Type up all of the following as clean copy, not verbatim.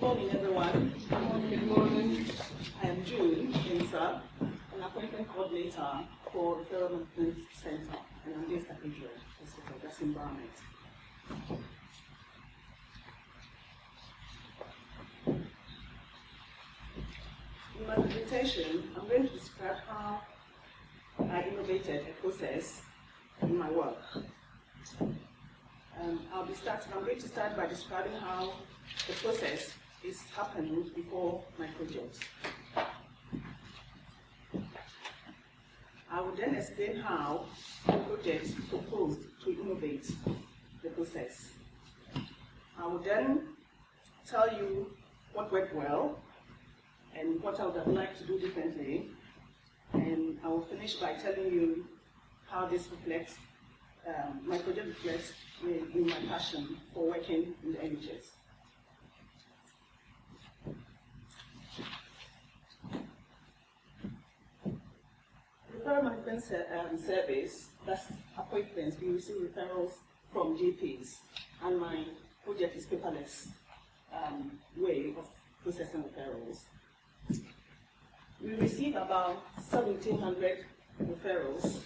morning, everyone. Good morning. I am June Mensah, an appointment coordinator for Referral Management Center, and I'm based at Israel Hospital, that's environment. In my presentation, I'm going to describe how I innovated a process in my work. I'm going to start by describing how the process is happening before my project. I will then explain how the project proposed to innovate the process. I will then tell you what went well and what I would have liked to do differently, and I will finish by telling you how this reflects, my project reflects in my passion for working in the NHS. Referral management service, that's appointments. We receive referrals from GPs, and my project is paperless way of processing referrals. We receive about 1,700 referrals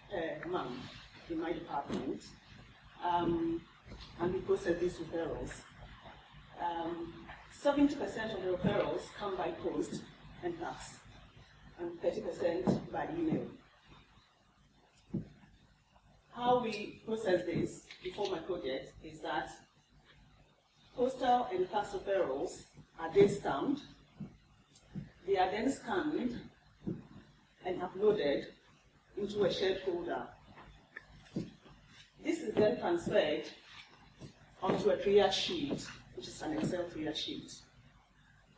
per month in my department, and we process these referrals. 70% of the referrals come by post and fax, and 30% by email. How we process this before my project is that postal and fax referrals are then stamped. They are then scanned and uploaded into a shared folder. This is then transferred onto a triage sheet, which is an Excel triage sheet.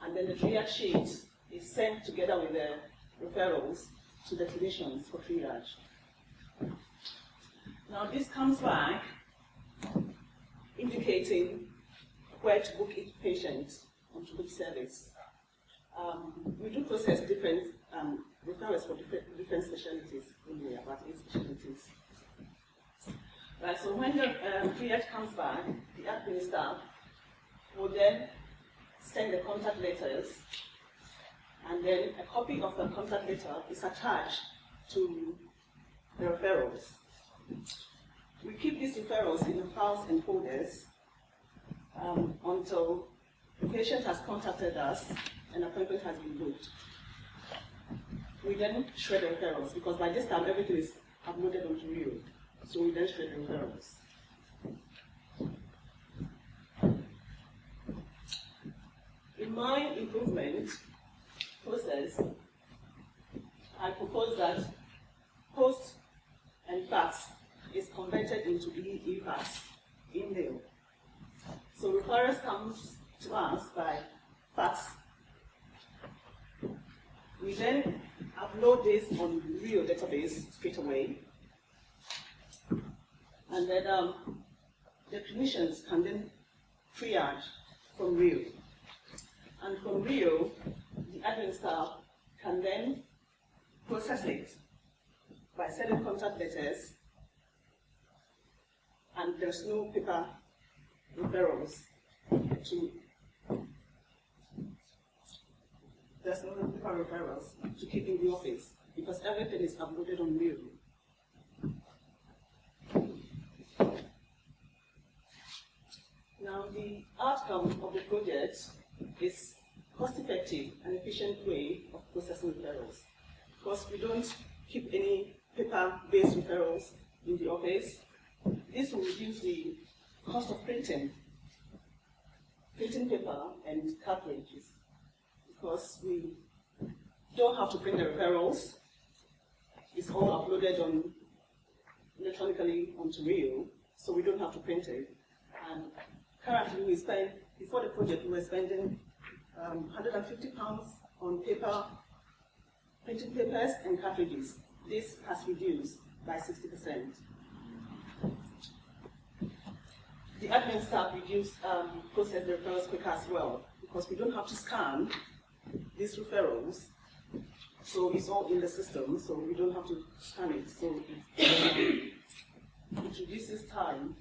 And then the triage sheet is sent together with the referrals to the clinicians for triage. Now this comes back indicating where to book each patient onto which service. We do process different referrals for different specialties, only about 8 specialties. Right, so when the triage comes back, the admin staff will then send the contact letters, and then a copy of the contact letter is attached to the referrals. We keep these referrals in the files and folders until the patient has contacted us and an appointment has been booked. We then shred the referrals, because by this time everything is uploaded onto Rio. So we then shred the referrals. In my improvement process, I propose that post and fax is converted into e-fax, email. So referrals comes to us by fax. We then upload this on Rio database straight away, and then the clinicians can then triage from Rio. And from Rio, the admin staff can then process it by sending contact letters, and there's no paper referrals to keep in the office, because everything is uploaded on Rio. Now, the outcome of the project is cost-effective and efficient way of processing referrals, because we don't keep any paper-based referrals in the office. This will reduce the cost of printing paper and cartridges, because we don't have to print the referrals. It's all uploaded electronically onto Rio, so we don't have to print it. And currently we spend, before the project, we were spending £150 on paper, printing papers and cartridges. This has reduced by 60%. The admin staff process the referrals quicker as well, because we don't have to scan these referrals. So it's all in the system, so we don't have to scan it. So it reduces time.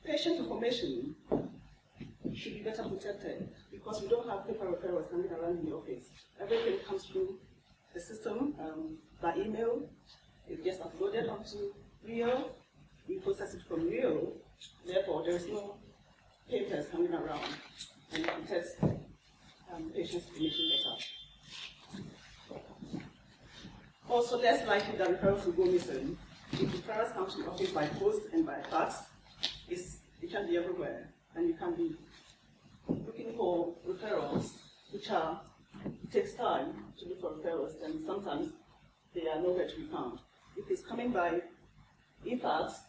Patient information should be better protected because we don't have paper referrals hanging around in the office. Everything comes through the system by email. It gets uploaded onto Rio. We process it from Rio. Therefore, there is no papers hanging around, and it protects patients' information better. Also, less likely that referrals will go missing. If referrals come to the office by post and by fax, it can be everywhere, and you can be looking for referrals, which takes time to look for referrals, and sometimes they are nowhere to be found. If it's coming by e-fax,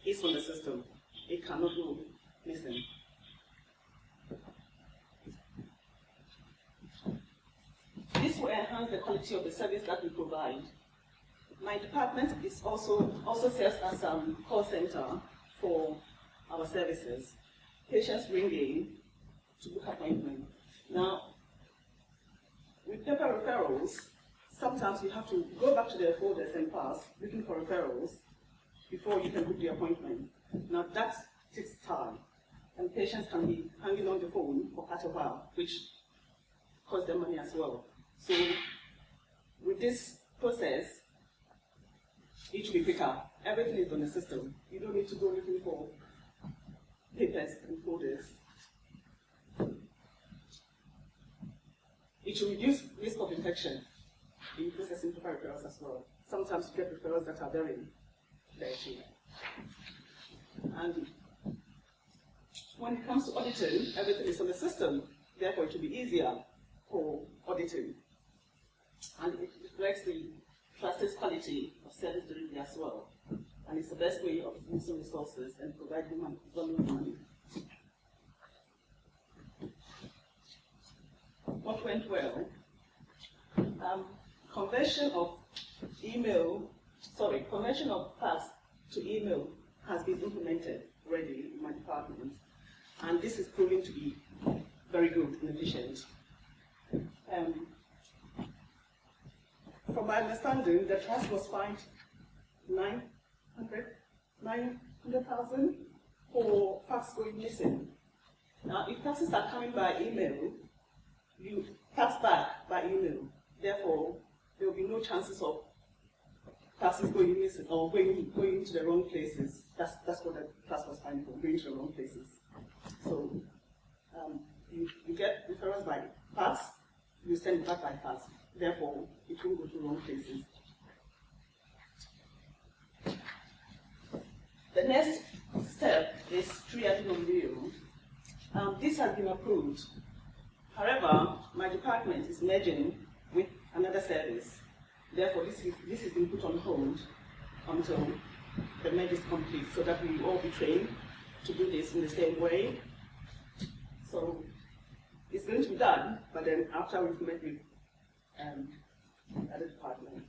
it's on the system. It cannot go missing. This will enhance the quality of the service that we provide. My department is also serves as a call center for our services. Patients ring in to book appointment. Now, with paper referrals, sometimes you have to go back to their folders and pass looking for referrals before you can book the appointment. Now that takes time, and patients can be hanging on the phone for quite a while, which costs them money as well. So with this process, it will be quicker. Everything is on the system. You don't need to go looking for papers and folders. It will reduce risk of infection in processing paper referrals as well. Sometimes you get referrals that are very dirty. And when it comes to auditing, everything is on the system. Therefore, it will be easier for auditing. And it reflects the trusted quality of service delivery as well. And it's the best way of using resources and providing value for money. What went well? Conversion of fax to email has been implemented already in my department, and this is proving to be very good and efficient. From my understanding, the trust was fined 900,000 for fax going missing. Now, if faxes are coming by email, you fax back by email. Therefore, there will be no chances of faxes going missing or going to the wrong places. That's what the trust was fined for, going to the wrong places. So you get referrals by fax, you send it back by fax. Therefore, it won't go to wrong places. The next step is triaging on Rio. This has been approved. However, my department is merging with another service. Therefore, this has been put on hold until the merge is complete, so that we will all be trained to do this in the same way. So it's going to be done, but then after we've met with other department.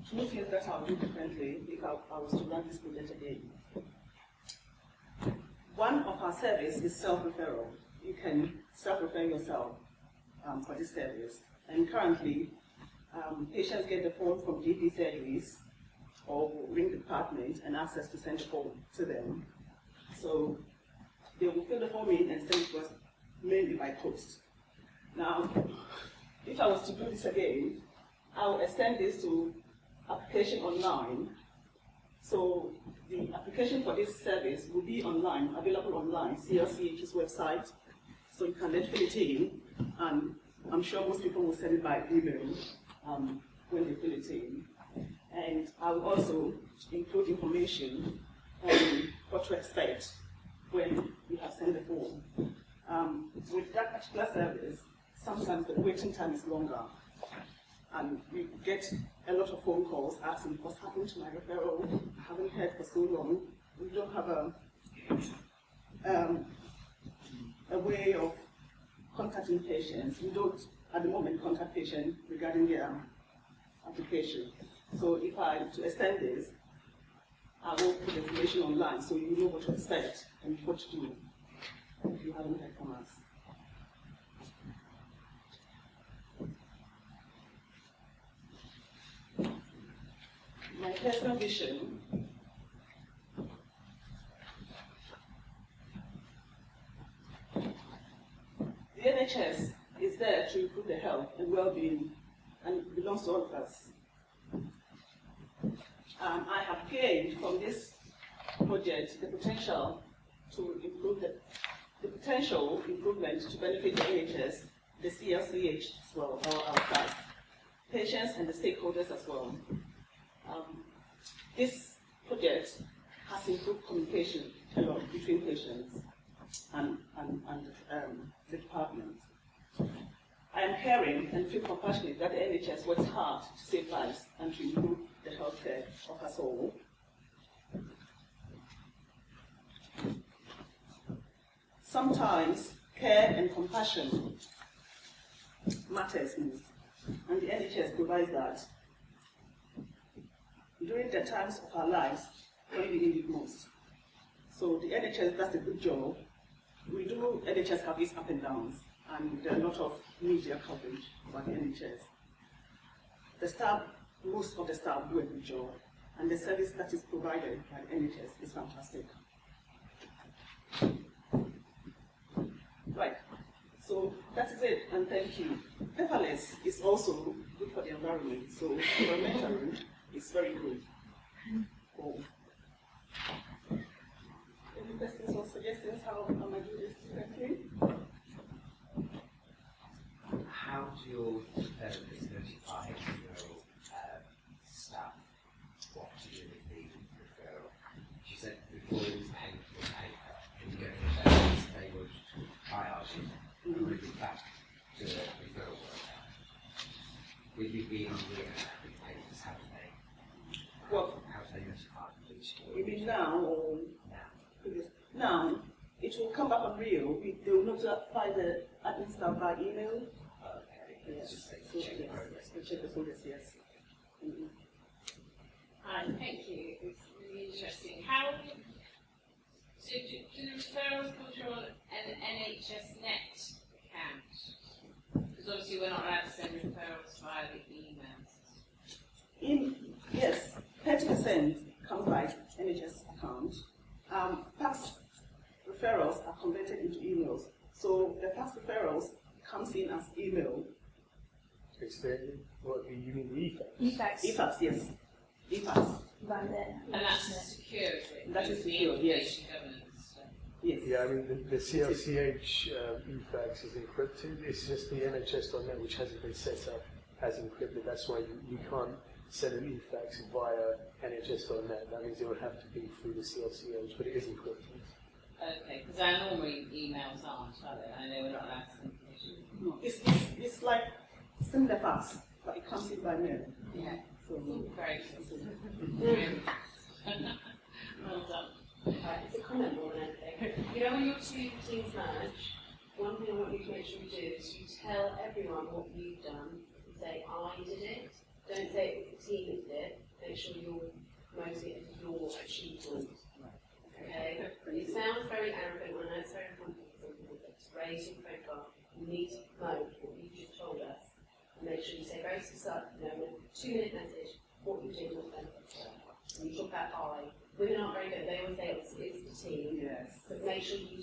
Two things that I'll do differently if I was to run this project again. One of our service is self-referral. You can self-refer yourself for this service. And currently, patients get the form from GP surgeries or ring the department and ask us to send the form to them. So they will fill the form in and send it to us mainly by post. Now, if I was to do this again, I will extend this to application online. So the application for this service will be online, available online, CLCH's website. So you can then fill it in, and I'm sure most people will send it by email when they fill it in. And I will also include information on what to expect when you have sent the form. With that particular service, sometimes the waiting time is longer, and we get a lot of phone calls asking what's happened to my referral. I haven't heard for so long. We don't have a way of contacting patients. We don't, at the moment, contact patients regarding their application. So if I to extend this, I will put information online so you know what to expect and what to do if you haven't heard from us. My personal vision NHS is there to improve the health and well-being, and it belongs to all of us. I have gained from this project the potential to improve the potential improvement to benefit the NHS, the CLCH as well, our staff, patients and the stakeholders as well. This project has improved communication a lot between patients and the department. I am caring and feel compassionate that the NHS works hard to save lives and to improve the healthcare of us all. Sometimes care and compassion matters most, and the NHS provides that during the times of our lives when we need it most. So the NHS does a good job. We do, NHS have its up and downs, and there are a lot of media coverage about the NHS. The staff, most of the staff do a good job, and the service that is provided by the NHS is fantastic. Right, so that is it, and thank you. Paperless is also good for the environment, so environmentally it's very good. Cool. Any questions or suggestions? How am I doing this correctly? How do your therapists notify your staff what to do with the referral? She said before it was paper, and you go to the therapist, they would triage it and bring it back to the referral worker. With you being on the papers, how do they? What? How do they notify? You mean now or now? Now, it will come back on real. They will notify the admin staff by email. Yes. Just say check the progress. Check the progress, yes. Mm-hmm. Hi, thank you. It's really interesting. How do the referrals come through on an NHS Net account? Because obviously we're not allowed to send referrals via the emails. Yes, 30% comes by NHS account. Fax referrals are converted into emails. So the fax referrals comes in as email. It's what you mean the EFAX? EFAX, yes. EFAX. And that's secure, is it? That is The secure, yes. information governance stuff. Yes. Yeah, I mean the CLCH EFAX is encrypted. It's just the NHS.net which hasn't been set up as encrypted. That's why you can't send an EFAX via NHS.net. That means it would have to be through the CLCH, but it is encrypted. Okay, because our normal emails aren't, are they? I know we're not allowed to send information. No, it's like similar fax, but it comes in by mail. Yeah. So Very good. Well done. It's a comment more than anything. You know, when your two teams merge, one thing I want you to make sure you do is you tell everyone what you've done and say, I did it. Don't say it was the team that did it. Make sure you're promoting it as your achievement. Okay? It sounds very arrogant, and I know it's very humble for some people, but to raise your profile, you need to promote what you just told us. And make sure you say very specific, in a 2-minute message, what you did with benefits. And you talk about I. Women aren't very good. They always say it's the team. yes. But make sure you